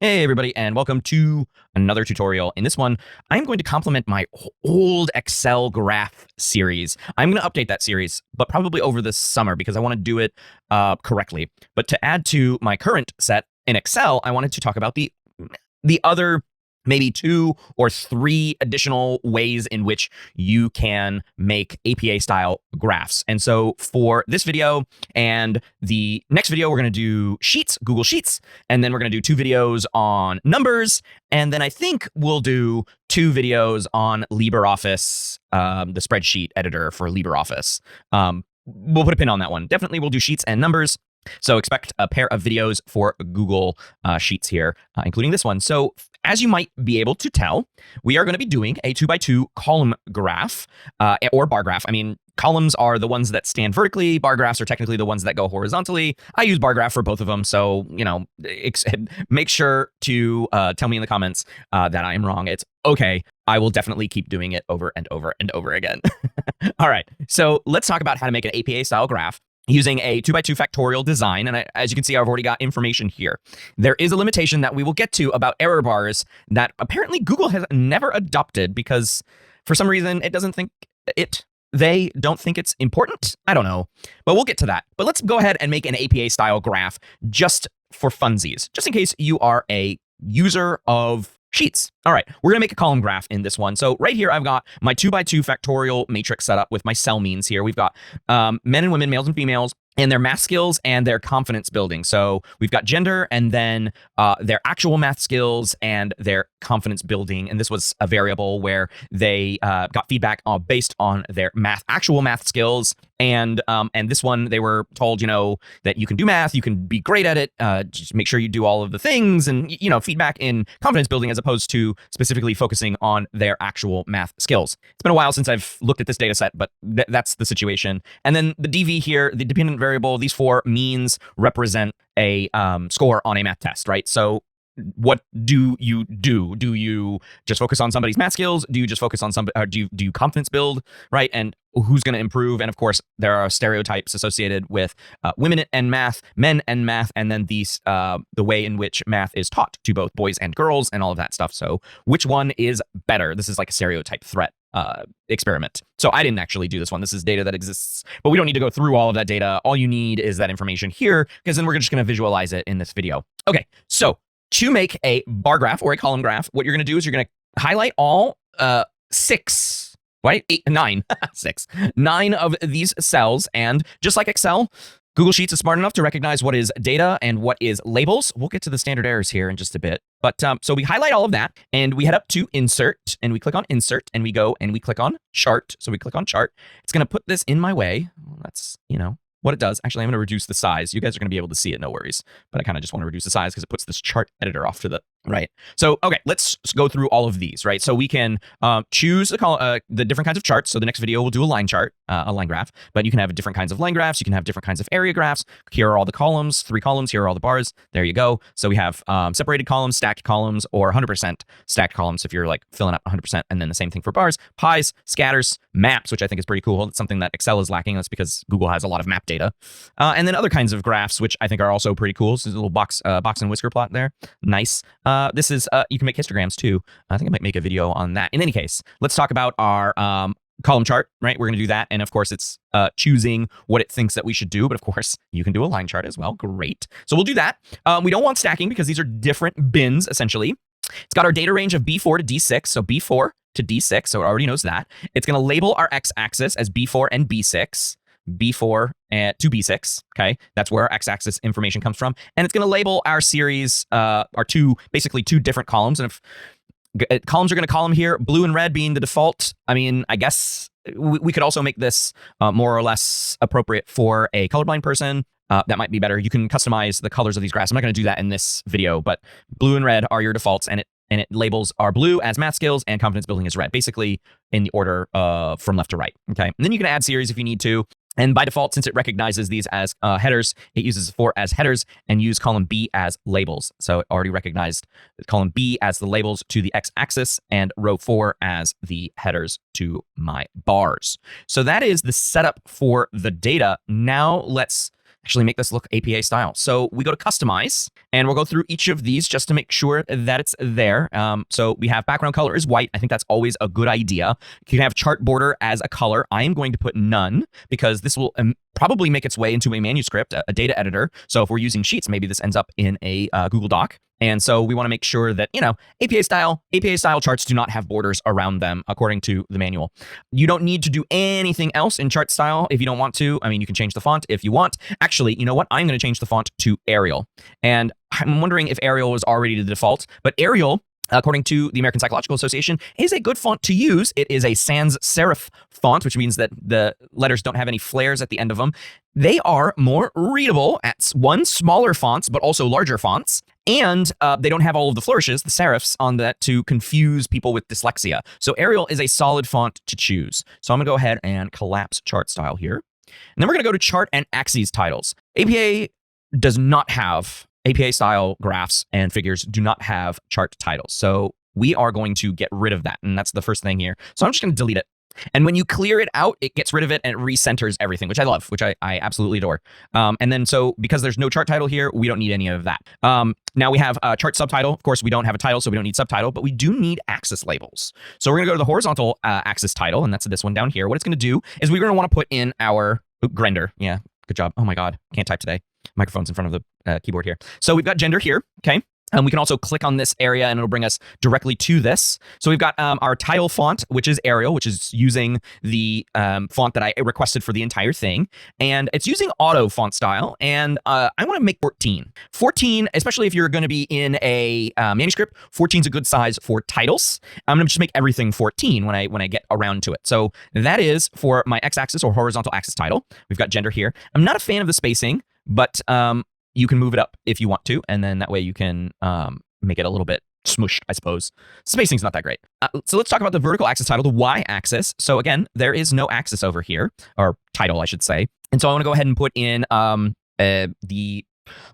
Hey everybody, and welcome to another tutorial. In this one, I'm going to complement my old Excel graph series. I'm going to update that series, but probably over the summer because I want to do it correctly. But to add to my current set in Excel, I wanted to talk about the other maybe 2 or 3 additional ways in which you can make APA-style graphs. And so for this video and the next video, we're going to do Sheets, Google Sheets, and then we're going to do 2 videos on numbers, and then I think we'll do 2 videos on LibreOffice, the spreadsheet editor for LibreOffice. We'll put a pin on that one. Definitely we'll do Sheets and numbers. So expect a pair of videos for Google Sheets here, including this one. So as you might be able to tell, we are going to be doing a 2x2 column graph or bar graph. I mean, columns are the ones that stand vertically. Bar graphs are technically the ones that go horizontally. I use bar graph for both of them. So, you know, make sure to tell me in the comments that I am wrong. It's okay. I will definitely keep doing it over and over and over again. All right. So let's talk about how to make an APA style graph using a 2x2 factorial design. And as you can see, I've already got information here. There is a limitation that we will get to about error bars that apparently Google has never adopted because for some reason it doesn't think they don't think it's important. I don't know, but we'll get to that. But let's go ahead and make an APA style graph just for funsies, just in case you are a user of Sheets. All right, we're gonna make a column graph in this one. So right here, I've got my 2x2 factorial matrix set up with my cell means here. We've got men and women, males and females, and their math skills and their confidence building. So we've got gender and then their actual math skills and their confidence building. And this was a variable where they got feedback based on their actual math skills. And this one, they were told, you know, that you can do math, you can be great at it, just make sure you do all of the things and, you know, feedback in confidence building as opposed to specifically focusing on their actual math skills. It's been a while since I've looked at this data set, but that's the situation. And then the DV here, the dependent variable, these 4 means represent a score on a math test, right? So what do you do? Do you just focus on somebody's math skills? Do you just focus on do you confidence build, right? And who's going to improve? And of course, there are stereotypes associated with women and math, men and math, and then the way in which math is taught to both boys and girls and all of that stuff. So which one is better? This is like a stereotype threat experiment. So I didn't actually do this one. This is data that exists, but we don't need to go through all of that data. All you need is that information here, because then we're just going to visualize it in this video. Okay, so to make a bar graph or a column graph, what you're going to do is you're going to highlight all 6, right? 8, 9, 6, 9 of these cells. And just like Excel, Google Sheets is smart enough to recognize what is data and what is labels. We'll get to the standard errors here in just a bit. But so we highlight all of that and we head up to insert and we click on insert and we go and we click on chart. So we click on chart. It's going to put this in my way. Well, that's, you know, what it does. Actually, I'm going to reduce the size. You guys are going to be able to see it, no worries. But I kind of just want to reduce the size because it puts this chart editor off to the right. So, okay, let's go through all of these, right? So we can choose the different kinds of charts. So the next video, we'll do a line chart, a line graph. But you can have different kinds of line graphs. You can have different kinds of area graphs. Here are all the columns, 3 columns. Here are all the bars. There you go. So we have separated columns, stacked columns, or 100% stacked columns if you're like filling up 100%. And then the same thing for bars, pies, scatters, maps, which I think is pretty cool. It's something that Excel is lacking. That's because Google has a lot of map data. And then other kinds of graphs, which I think are also pretty cool. So there's a little box and whisker plot there. Nice. This is, you can make histograms too. I think I might make a video on that. In any case, let's talk about our column chart, right? We're going to do that. And of course, it's choosing what it thinks that we should do. But of course, you can do a line chart as well. Great. So we'll do that. We don't want stacking because these are different bins, essentially. It's got our data range of B4 to D6. So B4 to D6. So it already knows that. It's going to label our x-axis as B4 and B6. B4 to B6, okay? That's where our x-axis information comes from. And it's going to label our series, basically 2 different columns. And if columns are going to column here, blue and red being the default. I mean, I guess we could also make this more or less appropriate for a colorblind person. That might be better. You can customize the colors of these graphs. I'm not going to do that in this video, but blue and red are your defaults, and it labels our blue as math skills and confidence building as red, basically in the order from left to right, okay? And then you can add series if you need to. And by default, since it recognizes these as headers, it uses 4 as headers and use column B as labels. So it already recognized column B as the labels to the x-axis and row 4 as the headers to my bars. So that is the setup for the data. Now let's actually make this look APA style. So we go to customize, and we'll go through each of these just to make sure that it's there. So we have background color is white. I think that's always a good idea. You can have chart border as a color. I am going to put none because this will probably make its way into a manuscript, a data editor. So if we're using Sheets, maybe this ends up in a Google Doc. And so we want to make sure that, APA style charts do not have borders around them, according to the manual. You don't need to do anything else in chart style if you don't want to. I mean, you can change the font if you want. Actually, you know what? I'm going to change the font to Arial. And I'm wondering if Arial was already the default, but Arial, according to the American Psychological Association, is a good font to use. It is a sans serif font, which means that the letters don't have any flares at the end of them. They are more readable at smaller fonts, but also larger fonts. And they don't have all of the flourishes, the serifs, on that to confuse people with dyslexia. So Arial is a solid font to choose. So I'm going to go ahead and collapse chart style here. And then we're going to go to chart and axes titles. APA does not have APA style graphs and figures do not have chart titles. So we are going to get rid of that. And that's the first thing here. So I'm just going to delete it. And when you clear it out, it gets rid of it and it recenters everything, which I love, which I absolutely adore. And then so because there's no chart title here, we don't need any of that. Now we have a chart subtitle. Of course, we don't have a title, so we don't need subtitle, but we do need axis labels. So we're going to go to the horizontal axis title, and that's this one down here. What it's going to do is we're going to want to put in our gender. Yeah, good job. Oh my God, can't type today. Microphone's in front of the keyboard here. So we've got gender here, okay? We can also click on this area and it'll bring us directly to this. So we've got our title font, which is Arial, which is using the font that I requested for the entire thing. And it's using auto font style. And I want to make 14. 14, especially if you're going to be in a manuscript, 14 is a good size for titles. I'm going to just make everything 14 when I get around to it. So that is for my x-axis or horizontal axis title. We've got gender here. I'm not a fan of the spacing, but you can move it up if you want to, and then that way you can make it a little bit smushed, I suppose. Spacing's not that great. So let's talk about the vertical axis title, the y-axis. So again, there is no axis over here, or title, I should say. And so I want to go ahead and put in let's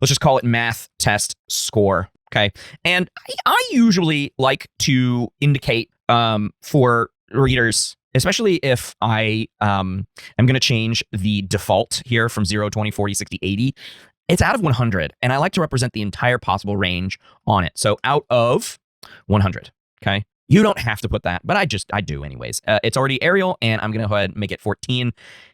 just call it math test score, okay? And I usually like to indicate for readers, especially if I am going to change the default here from 0, 20, 40, 60, 80. It's out of 100, and I like to represent the entire possible range on it. So out of 100, okay? You don't have to put that, but I do anyways. It's already Arial, and I'm going to go ahead and make it 14.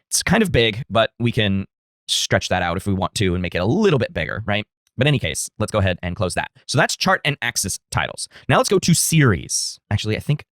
It's kind of big, but we can stretch that out if we want to and make it a little bit bigger, right? But in any case, let's go ahead and close that. So that's chart and axis titles. Now let's go to series. Actually, I think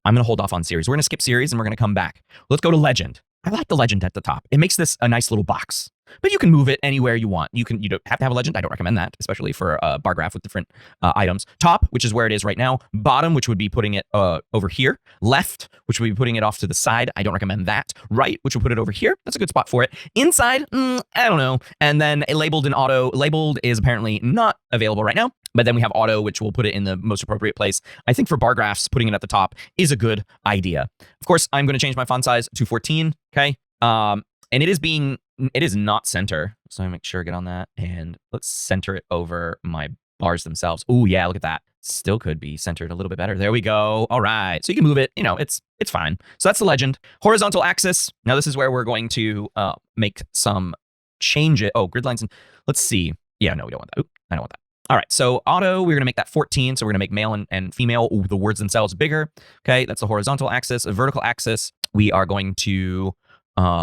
I'm going to hold off on series. We're going to skip series, and we're going to come back. Let's go to legend. I like the legend at the top. It makes this a nice little box. But you can move it anywhere you want. You don't have to have a legend. I don't recommend that, especially for a bar graph with different items. Top, which is where it is right now. Bottom, which would be putting it over here. Left, which would be putting it off to the side. I don't recommend that. Right, which would put it over here. That's a good spot for it. Inside, I don't know. And then labeled and auto. Labeled is apparently not available right now. But then we have auto, which will put it in the most appropriate place. I think for bar graphs, putting it at the top is a good idea. Of course, I'm going to change my font size to 14, okay? And it is not center. So I make sure I get on that and let's center it over my bars themselves. Oh yeah, look at that. Still could be centered a little bit better. There we go. All right. So you can move it, it's fine. So that's the legend. Horizontal axis. Now this is where we're going to make some changes. Oh, grid lines. Let's see. Yeah, no, we don't want that. Oop, I don't want that. All right, so auto, we're going to make that 14. So we're going to make male and female, the words themselves bigger. Okay, that's the horizontal axis. A vertical axis, we are going to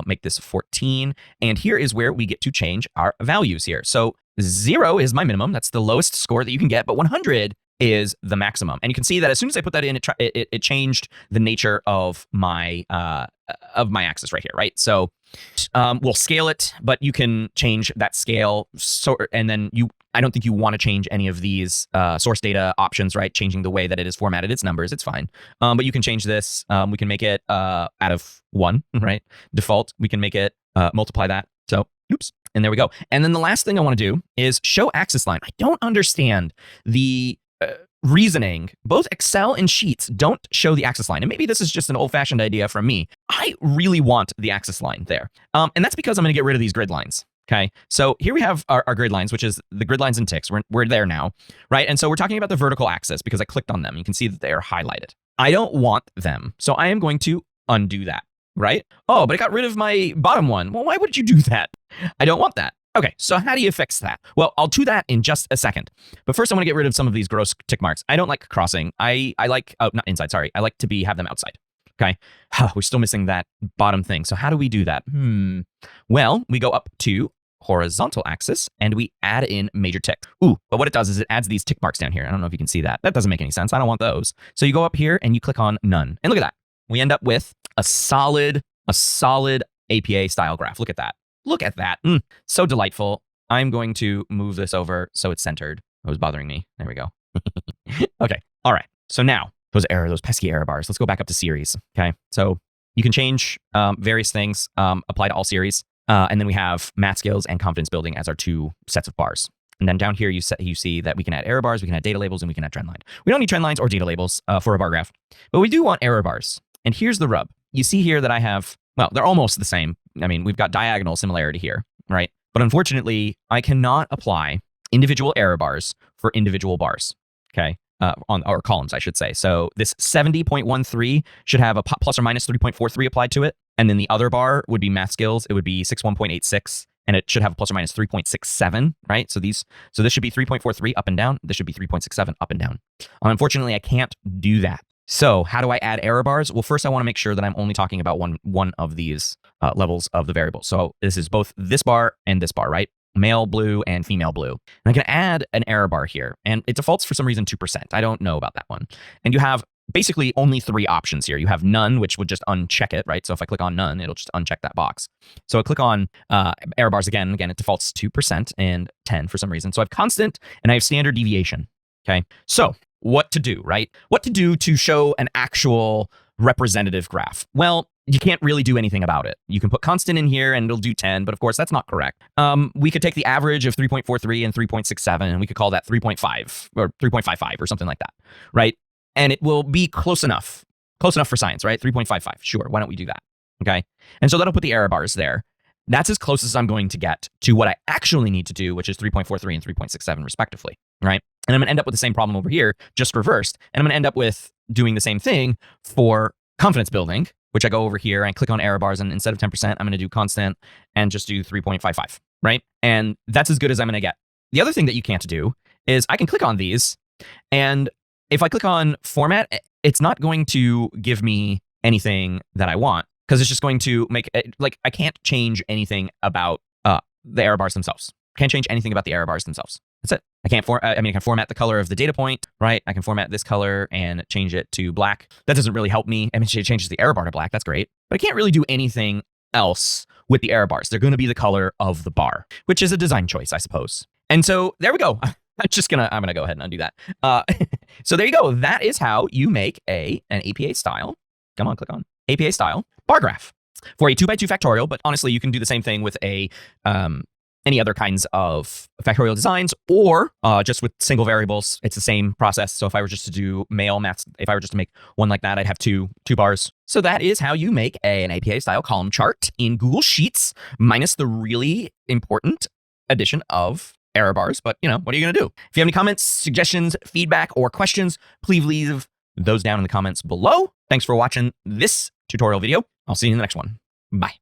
make this 14. And here is where we get to change our values here. So 0 is my minimum. That's the lowest score that you can get, but 100 is the maximum. And you can see that as soon as I put that in, it changed the nature of my axis right here, right? So we'll scale it, but you can change that scale. So, and then I don't think you want to change any of these source data options, right? Changing the way that it is formatted, its numbers, it's fine. But you can change this. We can make it out of 1, right? Default, we can make it multiply that. So, oops. And there we go. And then the last thing I want to do is show axis line. I don't understand the reasoning. Both Excel and Sheets don't show the axis line. And maybe this is just an old-fashioned idea from me. I really want the axis line there. And that's because I'm going to get rid of these grid lines. Okay, so here we have our grid lines, which is the grid lines and ticks. We're there now, right? And so we're talking about the vertical axis because I clicked on them. You can see that they are highlighted. I don't want them. So I am going to undo that, right? Oh, but it got rid of my bottom one. Well, why would you do that? I don't want that. Okay, so how do you fix that? Well, I'll do that in just a second. But first, I want to get rid of some of these gross tick marks. I don't like crossing. I like, oh, not inside, sorry. I like to have them outside. Okay, we're still missing that bottom thing. So how do we do that? Well, we go up to horizontal axis and we add in major tick. Ooh, but what it does is it adds these tick marks down here. I don't know if you can see that. That doesn't make any sense. I don't want those. So you go up here and you click on none. And look at that. We end up with a solid APA style graph. Look at that. Look at that. So delightful. I'm going to move this over so it's centered. It was bothering me. There we go. Okay. All right. So now those pesky error bars. Let's go back up to series. Okay. So you can change various things, apply to all series. And then we have math skills and confidence building as our two sets of bars. And then down here, you see that we can add error bars, we can add data labels, and we can add trend line. We don't need trend lines or data labels for a bar graph, but we do want error bars. And here's the rub. You see here that I have, well, they're almost the same. I mean, we've got diagonal similarity here, right? But unfortunately, I cannot apply individual error bars for individual bars, okay? Or columns, I should say. So this 70.13 should have a plus or minus 3.43 applied to it. And then the other bar would be math skills. It would be 61.86, and it should have a plus or minus 3.67, right? So this should be 3.43 up and down. This should be 3.67 up and down. Unfortunately, I can't do that. So how do I add error bars? Well, first I want to make sure that I'm only talking about one of these levels of the variable. So this is both this bar and this bar, right? Male blue and female blue. And I can add an error bar here, and it defaults for some reason 2%. I don't know about that one. And you have basically only 3 options here. You have none, which would just uncheck it, right? So if I click on none, it'll just uncheck that box. So I click on error bars again. Again, it defaults 2% and 10 for some reason. So I have constant and I have standard deviation. Okay. So what to do, right? What to do to show an actual representative graph? Well, you can't really do anything about it. You can put constant in here and it'll do 10, but of course that's not correct. We could take the average of 3.43 and 3.67 and we could call that 3.5 or 3.55 or something like that, right? And it will be close enough for science, right? 3.55, sure, why don't we do that, okay? And so that'll put the error bars there. That's as close as I'm going to get to what I actually need to do, which is 3.43 and 3.67 respectively, right? And I'm gonna end up with the same problem over here, just reversed. And I'm gonna end up with doing the same thing for confidence building, which I go over here and click on error bars, and instead of 10%, I'm gonna do constant and just do 3.55, right? And that's as good as I'm gonna get. The other thing that you can't do is I can click on these, and if I click on format, it's not going to give me anything that I want, because it's just going to make it, like, I can't change anything about the error bars themselves. Can't change anything about the error bars themselves. That's it. I can format the color of the data point, right? I can format this color and change it to black. That doesn't really help me. I mean, it changes the error bar to black. That's great. But I can't really do anything else with the error bars. They're going to be the color of the bar, which is a design choice, I suppose. And so there we go. I'm gonna go ahead and undo that. So there you go. That is how you make an APA style. Come on, click on APA style bar graph for a 2x2 factorial. But honestly, you can do the same thing with any other kinds of factorial designs, or just with single variables. It's the same process. So if I were just to do male maths, if I were just to make one like that, I'd have two bars. So that is how you make an APA style column chart in Google Sheets, minus the really important addition of error bars. But what are you going to do? If you have any comments, suggestions, feedback, or questions, please leave those down in the comments below. Thanks for watching this tutorial video. I'll see you in the next one. Bye.